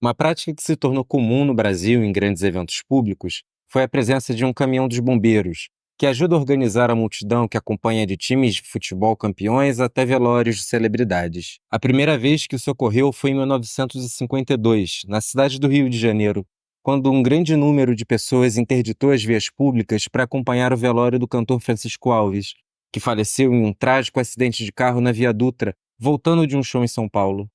Uma prática que se tornou comum no Brasil em grandes eventos públicos foi a presença de um caminhão dos bombeiros, que ajuda a organizar a multidão que acompanha de times de futebol campeões até velórios de celebridades. A primeira vez que isso ocorreu foi em 1952, na cidade do Rio de Janeiro, quando um grande número de pessoas interditou as vias públicas para acompanhar o velório do cantor Francisco Alves, que faleceu em um trágico acidente de carro na Via Dutra, voltando de um show em São Paulo.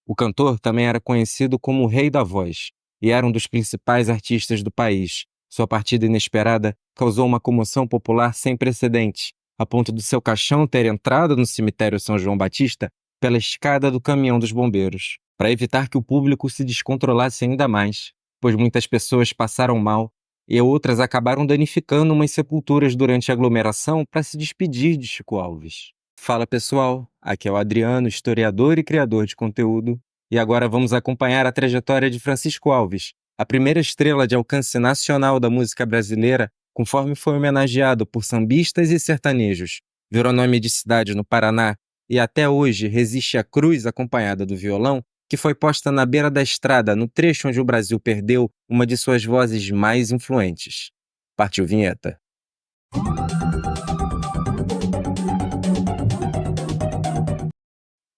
O cantor também era conhecido como o Rei da Voz e era um dos principais artistas do país. Sua partida inesperada causou uma comoção popular sem precedentes, a ponto do seu caixão ter entrado no cemitério São João Batista pela escada do caminhão dos bombeiros, para evitar que o público se descontrolasse ainda mais, pois muitas pessoas passaram mal e outras acabaram danificando umas sepulturas durante a aglomeração para se despedir de Chico Alves. Fala pessoal, aqui é o Adriano, historiador e criador de conteúdo, e agora vamos acompanhar a trajetória de Francisco Alves, a primeira estrela de alcance nacional da música brasileira, conforme foi homenageado por sambistas e sertanejos. Virou nome de cidade no Paraná e até hoje resiste à cruz acompanhada do violão, que foi posta na beira da estrada, no trecho onde o Brasil perdeu uma de suas vozes mais influentes. Partiu vinheta.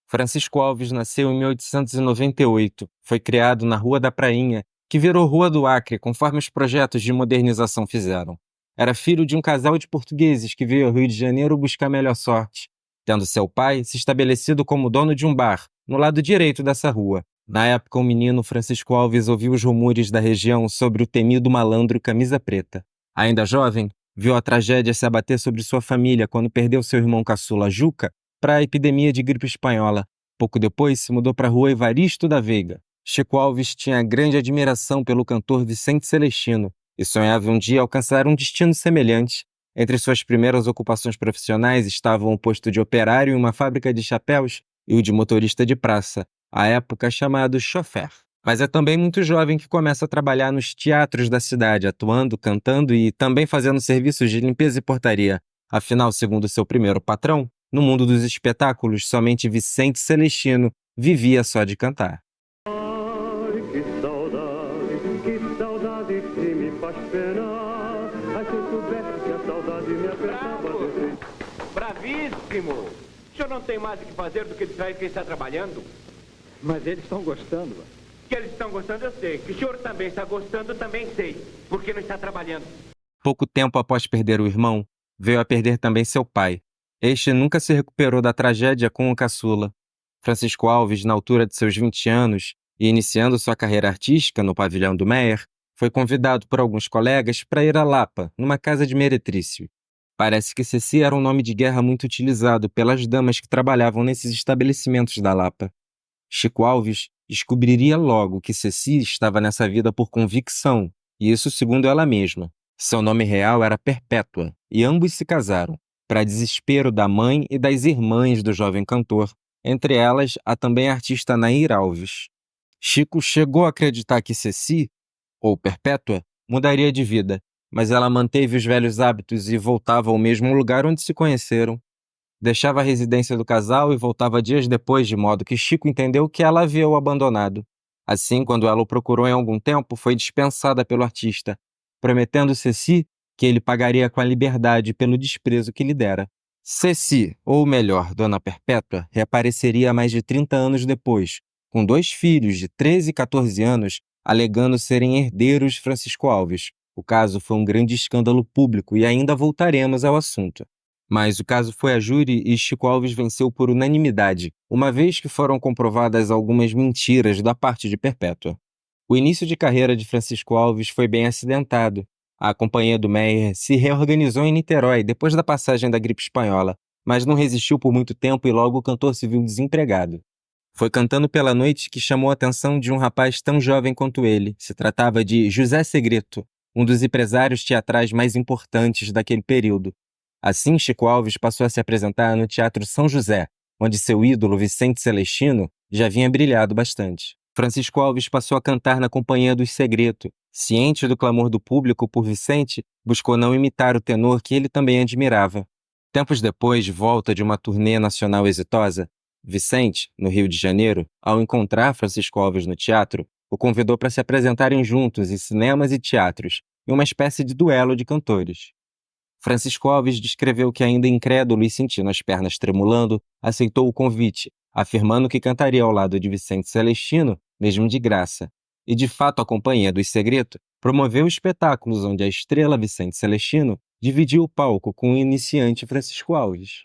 Francisco Alves nasceu em 1898. Foi criado na Rua da Prainha, que virou Rua do Acre, conforme os projetos de modernização fizeram. Era filho de um casal de portugueses que veio ao Rio de Janeiro buscar melhor sorte, tendo seu pai se estabelecido como dono de um bar, no lado direito dessa rua. Na época, o menino Francisco Alves ouviu os rumores da região sobre o temido malandro Camisa Preta. Ainda jovem, viu a tragédia se abater sobre sua família quando perdeu seu irmão caçula Juca para a epidemia de gripe espanhola. Pouco depois, se mudou para a rua Evaristo da Veiga. Chico Alves tinha grande admiração pelo cantor Vicente Celestino e sonhava um dia alcançar um destino semelhante. Entre suas primeiras ocupações profissionais estavam o posto de operário em uma fábrica de chapéus e o de motorista de praça, à época chamado chofer. Mas é também muito jovem que começa a trabalhar nos teatros da cidade, atuando, cantando e também fazendo serviços de limpeza e portaria. Afinal, segundo seu primeiro patrão, no mundo dos espetáculos, somente Vicente Celestino vivia só de cantar. Ai, que saudade que me faz penar. Ai, se eu soubesse que a saudade me apertava. Bravíssimo! O senhor não tem mais o que fazer do que distrair quem está trabalhando? Mas eles estão gostando. Que eles estão gostando, eu sei. Que o senhor também está gostando, também sei. Porque não está trabalhando. Pouco tempo após perder o irmão, veio a perder também seu pai. Este nunca se recuperou da tragédia com o caçula. Francisco Alves, na altura de seus 20 anos e iniciando sua carreira artística no pavilhão do Meyer, foi convidado por alguns colegas para ir a Lapa, numa casa de meretrício. Parece que Ceci era um nome de guerra muito utilizado pelas damas que trabalhavam nesses estabelecimentos da Lapa. Chico Alves descobriria logo que Ceci estava nessa vida por convicção, e isso segundo ela mesma. Seu nome real era Perpétua, e ambos se casaram, para desespero da mãe e das irmãs do jovem cantor, entre elas a também artista Nair Alves. Chico chegou a acreditar que Ceci, ou Perpétua, mudaria de vida, mas ela manteve os velhos hábitos e voltava ao mesmo lugar onde se conheceram. Deixava a residência do casal e voltava dias depois, de modo que Chico entendeu que ela havia o abandonado. Assim, quando ela o procurou em algum tempo, foi dispensada pelo artista, prometendo Ceci que ele pagaria com a liberdade pelo desprezo que lhe dera. Ceci, ou melhor, Dona Perpétua, reapareceria mais de 30 anos depois, com 2 filhos de 13 e 14 anos, alegando serem herdeiros de Francisco Alves. O caso foi um grande escândalo público e ainda voltaremos ao assunto. Mas o caso foi a júri e Chico Alves venceu por unanimidade, uma vez que foram comprovadas algumas mentiras da parte de Perpétua. O início de carreira de Francisco Alves foi bem acidentado. A companhia do Meyer se reorganizou em Niterói depois da passagem da gripe espanhola, mas não resistiu por muito tempo e logo o cantor se viu desempregado. Foi cantando pela noite que chamou a atenção de um rapaz tão jovem quanto ele. Se tratava de José Segreto, um dos empresários teatrais mais importantes daquele período. Assim, Chico Alves passou a se apresentar no Teatro São José, onde seu ídolo Vicente Celestino já vinha brilhado bastante. Francisco Alves passou a cantar na companhia dos Segreto. Ciente do clamor do público por Vicente, buscou não imitar o tenor que ele também admirava. Tempos depois, de volta de uma turnê nacional exitosa, Vicente, no Rio de Janeiro, ao encontrar Francisco Alves no teatro, o convidou para se apresentarem juntos em cinemas e teatros, em uma espécie de duelo de cantores. Francisco Alves descreveu que, ainda incrédulo e sentindo as pernas tremulando, aceitou o convite, afirmando que cantaria ao lado de Vicente Celestino, mesmo de graça. E, de fato, a Companhia dos Segredos promoveu espetáculos onde a estrela Vicente Celestino dividiu o palco com o iniciante Francisco Alves.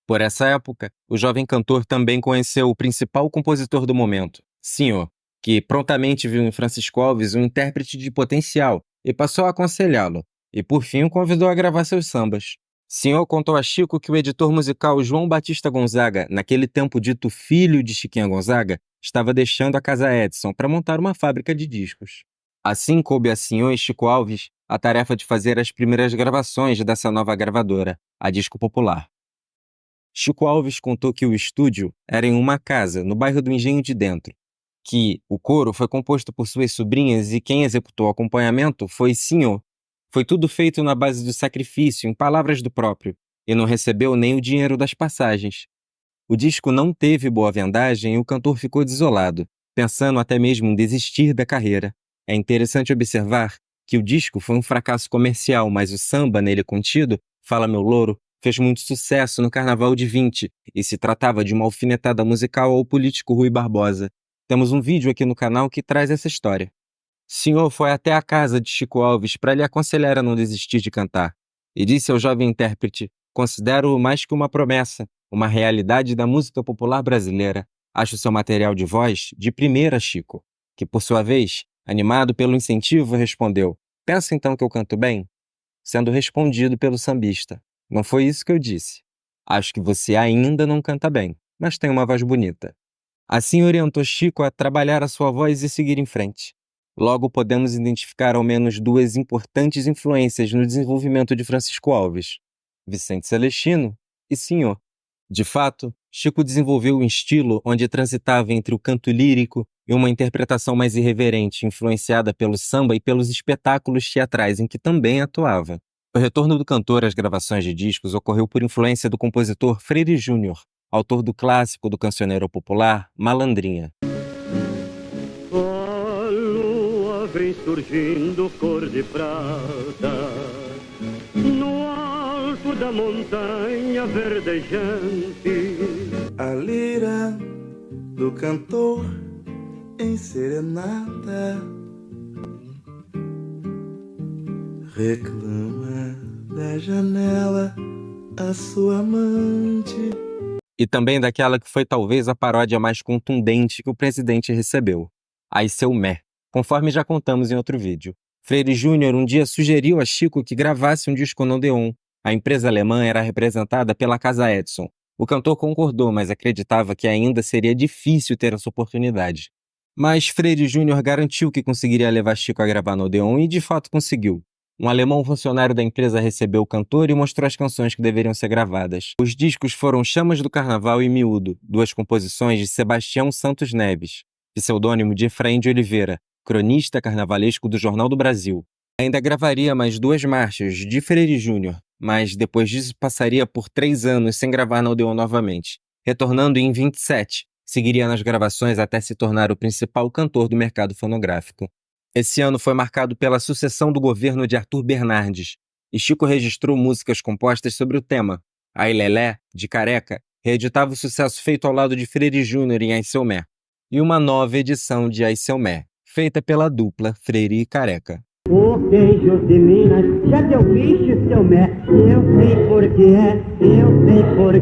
Por essa época, o jovem cantor também conheceu o principal compositor do momento, Senhor, que prontamente viu em Francisco Alves um intérprete de potencial e passou a aconselhá-lo, e por fim o convidou a gravar seus sambas. Senhor contou a Chico que o editor musical João Batista Gonzaga, naquele tempo dito filho de Chiquinha Gonzaga, estava deixando a Casa Edson para montar uma fábrica de discos. Assim coube a Senhor e Chico Alves a tarefa de fazer as primeiras gravações dessa nova gravadora, a Disco Popular. Chico Alves contou que o estúdio era em uma casa, no bairro do Engenho de Dentro, que o coro foi composto por suas sobrinhas e quem executou o acompanhamento foi Senhor. Foi tudo feito na base do sacrifício, em palavras do próprio, e não recebeu nem o dinheiro das passagens. O disco não teve boa vendagem e o cantor ficou desolado, pensando até mesmo em desistir da carreira. É interessante observar que o disco foi um fracasso comercial, mas o samba nele contido, Fala Meu Louro, fez muito sucesso no Carnaval de 20 e se tratava de uma alfinetada musical ao político Rui Barbosa. Temos um vídeo aqui no canal que traz essa história. Senhor foi até a casa de Chico Alves para lhe aconselhar a não desistir de cantar, e disse ao jovem intérprete: considero-o mais que uma promessa, uma realidade da música popular brasileira. Acho seu material de voz de primeira, Chico. Que, por sua vez, animado pelo incentivo, respondeu: pensa então que eu canto bem? Sendo respondido pelo sambista: não foi isso que eu disse. Acho que você ainda não canta bem, mas tem uma voz bonita. Assim orientou Chico a trabalhar a sua voz e seguir em frente. Logo podemos identificar ao menos duas importantes influências no desenvolvimento de Francisco Alves: Vicente Celestino e Senhor. De fato, Chico desenvolveu um estilo onde transitava entre o canto lírico e uma interpretação mais irreverente, influenciada pelo samba e pelos espetáculos teatrais em que também atuava. O retorno do cantor às gravações de discos ocorreu por influência do compositor Freire Júnior, autor do clássico do cancioneiro popular Malandrinha. A lua vem surgindo cor de prata, no alto da montanha verdejante. A lira do cantor em serenata reclama da janela a sua amante. E também daquela que foi talvez a paródia mais contundente que o presidente recebeu, Ai Seu Mé, conforme já contamos em outro vídeo. Freire Júnior um dia sugeriu a Chico que gravasse um disco no Odeon. A empresa alemã era representada pela Casa Edson. O cantor concordou, mas acreditava que ainda seria difícil ter essa oportunidade. Mas Freire Júnior garantiu que conseguiria levar Chico a gravar no Odeon e de fato conseguiu. Um alemão funcionário da empresa recebeu o cantor e mostrou as canções que deveriam ser gravadas. Os discos foram Chamas do Carnaval e Miúdo, duas composições de Sebastião Santos Neves, pseudônimo de Efraim de Oliveira, cronista carnavalesco do Jornal do Brasil. Ainda gravaria mais duas marchas de Freire Júnior, mas depois disso passaria por 3 anos sem gravar na Odeon novamente. Retornando em 27, seguiria nas gravações até se tornar o principal cantor do mercado fonográfico. Esse ano foi marcado pela sucessão do governo de Arthur Bernardes, e Chico registrou músicas compostas sobre o tema. Ai Lelé, de Careca, reeditava o sucesso feito ao lado de Freire Júnior em Ai Seu Mé, e uma nova edição de Ai Seu Mé, feita pela dupla Freire e Careca. O queijo de Minas já deu bicho, seu Mé. Eu sei por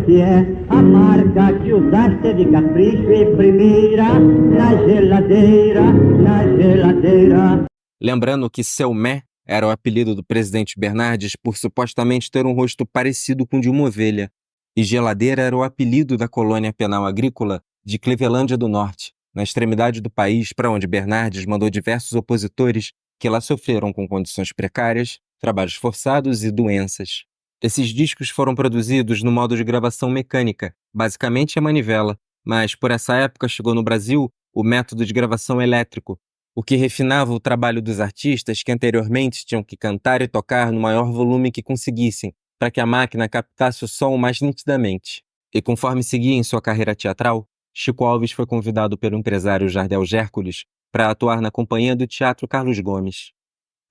que é. A marca que usaste de capricho e primeira na geladeira, na geladeira. Lembrando que Seu Mé era o apelido do presidente Bernardes por supostamente ter um rosto parecido com o de uma ovelha, e Geladeira era o apelido da colônia penal agrícola de Clevelândia do Norte, na extremidade do país para onde Bernardes mandou diversos opositores que lá sofreram com condições precárias, trabalhos forçados e doenças. Esses discos foram produzidos no modo de gravação mecânica, basicamente a manivela, mas por essa época chegou no Brasil o método de gravação elétrico, o que refinava o trabalho dos artistas que anteriormente tinham que cantar e tocar no maior volume que conseguissem, para que a máquina captasse o som mais nitidamente. E conforme seguia em sua carreira teatral, Chico Alves foi convidado pelo empresário Jardel Gércules para atuar na companhia do Teatro Carlos Gomes.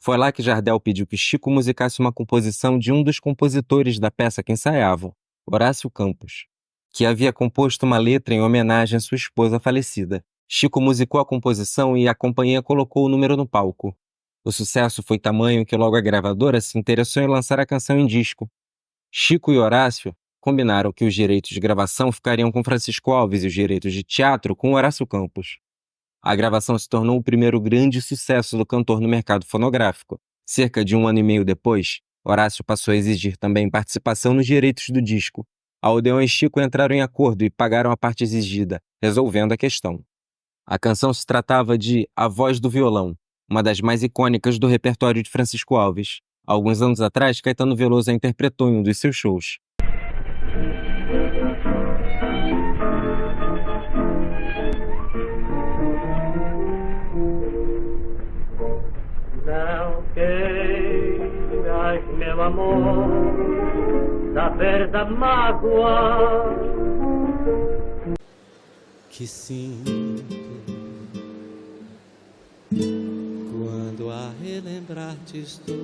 Foi lá que Jardel pediu que Chico musicasse uma composição de um dos compositores da peça que ensaiavam, Horácio Campos, que havia composto uma letra em homenagem à sua esposa falecida. Chico musicou a composição e a companhia colocou o número no palco. O sucesso foi tamanho que logo a gravadora se interessou em lançar a canção em disco. Chico e Horácio combinaram que os direitos de gravação ficariam com Francisco Alves e os direitos de teatro com Horácio Campos. A gravação se tornou o primeiro grande sucesso do cantor no mercado fonográfico. Cerca de 1 ano e meio depois, Horácio passou a exigir também participação nos direitos do disco. A Odeon e Chico entraram em acordo e pagaram a parte exigida, resolvendo a questão. A canção se tratava de A Voz do Violão, uma das mais icônicas do repertório de Francisco Alves. Há alguns anos atrás, Caetano Veloso a interpretou em um dos seus shows. Não queiras, meu amor, saber da mágoa Que sinto quando a relembrar-te estou.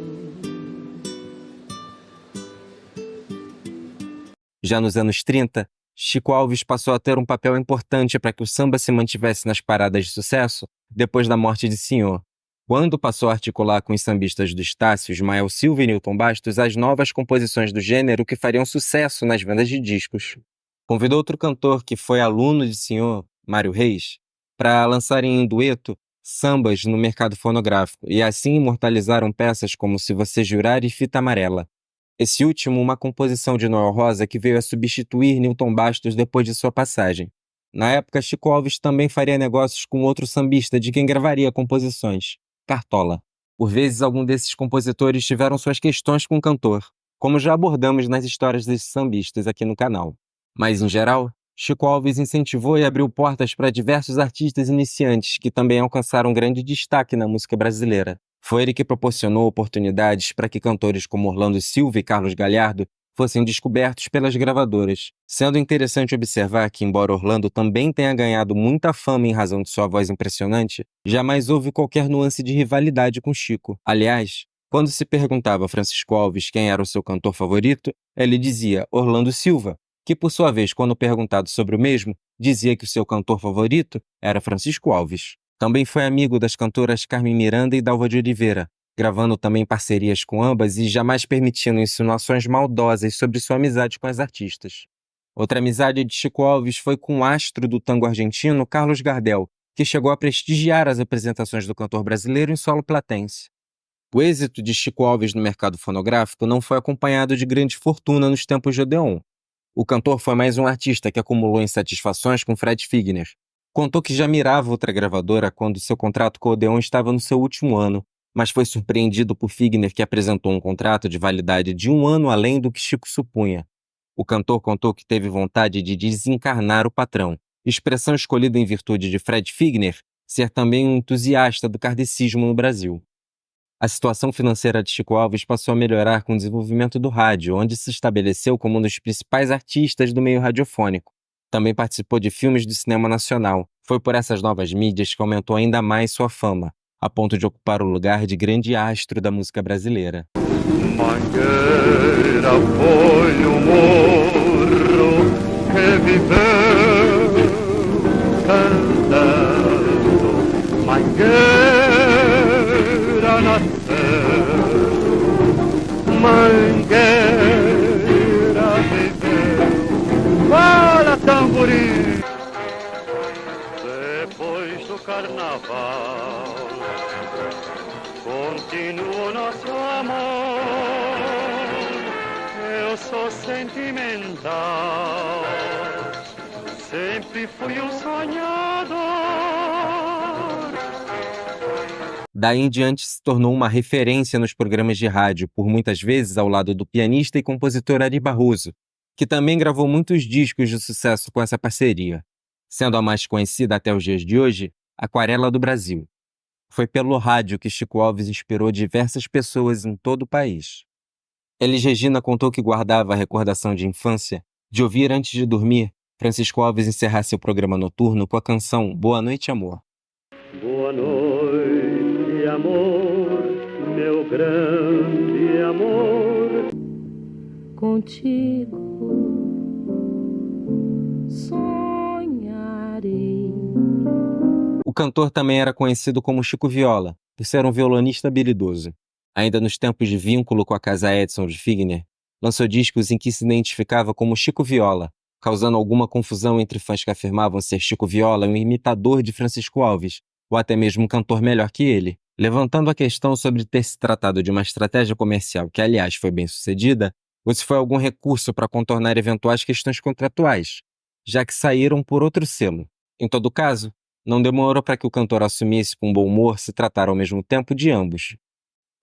Já nos anos 30, Chico Alves passou a ter um papel importante para que o samba se mantivesse nas paradas de sucesso depois da morte de Senhor, quando passou a articular com os sambistas do Estácio, Ismael Silva e Newton Bastos as novas composições do gênero que fariam sucesso nas vendas de discos. Convidou outro cantor que foi aluno de Senhor, Mário Reis, para lançarem em dueto sambas no mercado fonográfico e assim imortalizaram peças como Se Você Jurar e Fita Amarela. Esse último, uma composição de Noel Rosa que veio a substituir Newton Bastos depois de sua passagem. Na época, Chico Alves também faria negócios com outro sambista de quem gravaria composições, Cartola. Por vezes, algum desses compositores tiveram suas questões com o cantor, como já abordamos nas histórias desses sambistas aqui no canal. Mas, em geral, Chico Alves incentivou e abriu portas para diversos artistas iniciantes que também alcançaram grande destaque na música brasileira. Foi ele que proporcionou oportunidades para que cantores como Orlando Silva e Carlos Galhardo fossem descobertos pelas gravadoras, sendo interessante observar que, embora Orlando também tenha ganhado muita fama em razão de sua voz impressionante, jamais houve qualquer nuance de rivalidade com Chico. Aliás, quando se perguntava a Francisco Alves quem era o seu cantor favorito, ele dizia Orlando Silva, que por sua vez, quando perguntado sobre o mesmo, dizia que o seu cantor favorito era Francisco Alves. Também foi amigo das cantoras Carmen Miranda e Dalva de Oliveira, gravando também parcerias com ambas e jamais permitindo insinuações maldosas sobre sua amizade com as artistas. Outra amizade de Chico Alves foi com o astro do tango argentino Carlos Gardel, que chegou a prestigiar as apresentações do cantor brasileiro em solo platense. O êxito de Chico Alves no mercado fonográfico não foi acompanhado de grande fortuna nos tempos de Odeon. O cantor foi mais um artista que acumulou insatisfações com Fred Figner. Contou que já mirava outra gravadora quando seu contrato com o Odeon estava no seu último ano, mas foi surpreendido por Figner, que apresentou um contrato de validade de 1 ano além do que Chico supunha. O cantor contou que teve vontade de desencarnar o patrão, expressão escolhida em virtude de Fred Figner ser também um entusiasta do kardecismo no Brasil. A situação financeira de Chico Alves passou a melhorar com o desenvolvimento do rádio, onde se estabeleceu como um dos principais artistas do meio radiofônico. Também participou de filmes do cinema nacional. Foi por essas novas mídias que aumentou ainda mais sua fama, a ponto de ocupar o lugar de grande astro da música brasileira. Mangueira foi o morro que viveu cantando. Mangueira nasceu, Mangueira viveu. Fala, tamborim! Depois do carnaval continua o nosso amor. Eu sou sentimental, sempre fui um sonhador. Daí em diante se tornou uma referência nos programas de rádio, por muitas vezes ao lado do pianista e compositor Ari Barroso, que também gravou muitos discos de sucesso com essa parceria, sendo a mais conhecida até os dias de hoje, Aquarela do Brasil. Foi pelo rádio que Chico Alves inspirou diversas pessoas em todo o país. Elis Regina contou que guardava a recordação de infância de ouvir antes de dormir Francisco Alves encerrar seu programa noturno com a canção Boa Noite, Amor. Boa noite, amor, meu grande amor. Contigo sonharei. O cantor também era conhecido como Chico Viola, por ser um violonista habilidoso. Ainda nos tempos de vínculo com a casa Edson de Figner, lançou discos em que se identificava como Chico Viola, causando alguma confusão entre fãs que afirmavam ser Chico Viola um imitador de Francisco Alves, ou até mesmo um cantor melhor que ele, levantando a questão sobre ter se tratado de uma estratégia comercial que, aliás, foi bem sucedida, ou se foi algum recurso para contornar eventuais questões contratuais, já que saíram por outro selo. Em todo caso, não demorou para que o cantor assumisse com bom humor se tratar ao mesmo tempo de ambos.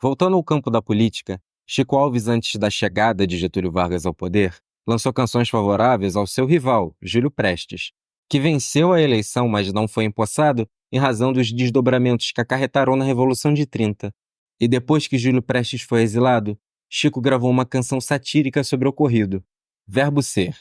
Voltando ao campo da política, Chico Alves, antes da chegada de Getúlio Vargas ao poder, lançou canções favoráveis ao seu rival, Júlio Prestes, que venceu a eleição, mas não foi empossado em razão dos desdobramentos que acarretaram na Revolução de 30. E depois que Júlio Prestes foi exilado, Chico gravou uma canção satírica sobre o ocorrido, Verbo Ser,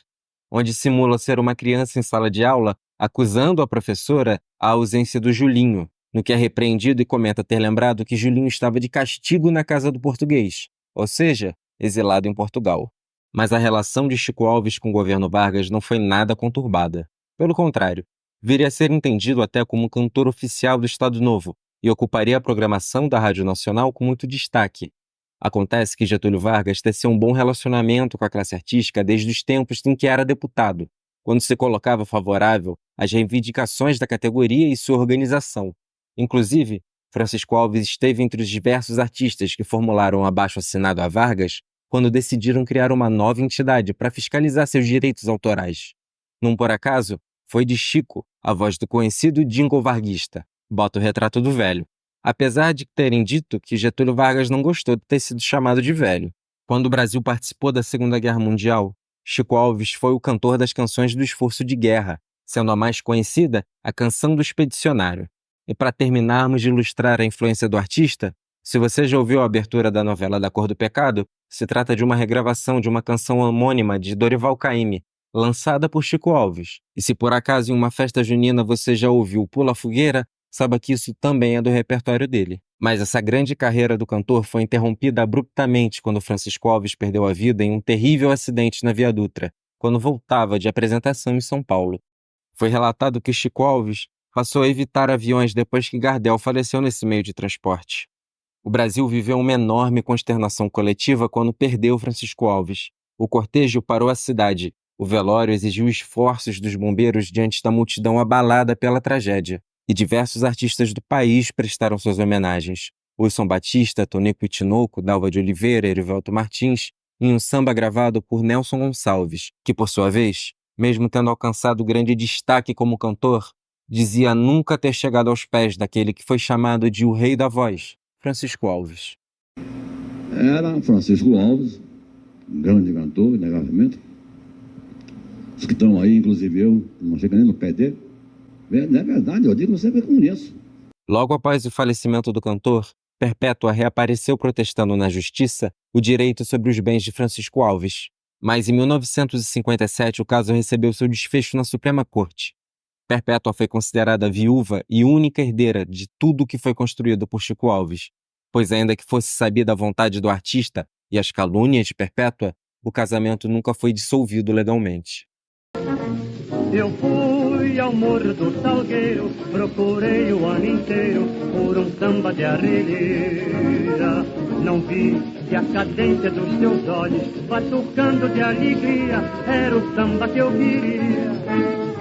onde simula ser uma criança em sala de aula acusando a professora a ausência do Julinho, no que é repreendido e comenta ter lembrado que Julinho estava de castigo na casa do português, ou seja, exilado em Portugal. Mas a relação de Chico Alves com o governo Vargas não foi nada conturbada. Pelo contrário, viria a ser entendido até como cantor oficial do Estado Novo e ocuparia a programação da Rádio Nacional com muito destaque. Acontece que Getúlio Vargas teceu um bom relacionamento com a classe artística desde os tempos em que era deputado, quando se colocava favorável às reivindicações da categoria e sua organização. Inclusive, Francisco Alves esteve entre os diversos artistas que formularam o abaixo-assinado a Vargas quando decidiram criar uma nova entidade para fiscalizar seus direitos autorais. Não por acaso, foi de Chico, a voz do conhecido jingle varguista, Bota o Retrato do Velho, apesar de terem dito que Getúlio Vargas não gostou de ter sido chamado de velho. Quando o Brasil participou da Segunda Guerra Mundial, Chico Alves foi o cantor das canções do esforço de guerra, sendo a mais conhecida a Canção do Expedicionário. E para terminarmos de ilustrar a influência do artista, se você já ouviu a abertura da novela Da Cor do Pecado, se trata de uma regravação de uma canção homônima de Dorival Caymmi, lançada por Chico Alves. E se por acaso em uma festa junina você já ouviu Pula Fogueira, saiba que isso também é do repertório dele. Mas essa grande carreira do cantor foi interrompida abruptamente quando Francisco Alves perdeu a vida em um terrível acidente na Via Dutra, quando voltava de apresentação em São Paulo. Foi relatado que Chico Alves passou a evitar aviões depois que Gardel faleceu nesse meio de transporte. O Brasil viveu uma enorme consternação coletiva quando perdeu Francisco Alves. O cortejo parou a cidade. O velório exigiu esforços dos bombeiros diante da multidão abalada pela tragédia. E diversos artistas do país prestaram suas homenagens. Wilson Batista, Tonico e Tinoco, Dalva de Oliveira e Erivelto Martins, em um samba gravado por Nelson Gonçalves, que, por sua vez, mesmo tendo alcançado grande destaque como cantor, dizia nunca ter chegado aos pés daquele que foi chamado de o Rei da Voz, Francisco Alves. Era Francisco Alves, um grande cantor, inegavelmente. Os que estão aí, inclusive eu, não chego nem no pé dele. Não é verdade, eu digo você que eu conheço. Logo após o falecimento do cantor, Perpétua reapareceu protestando na justiça o direito sobre os bens de Francisco Alves. Mas em 1957 o caso recebeu seu desfecho na Suprema Corte. Perpétua foi considerada viúva e única herdeira de tudo o que foi construído por Chico Alves, pois ainda que fosse sabida a vontade do artista e as calúnias de Perpétua, o casamento nunca foi dissolvido legalmente. Eu fui ao Morro do Salgueiro, procurei o ano inteiro por um samba de arrelia. Não vi que a cadência dos seus olhos, batucando de alegria, era o samba que eu queria.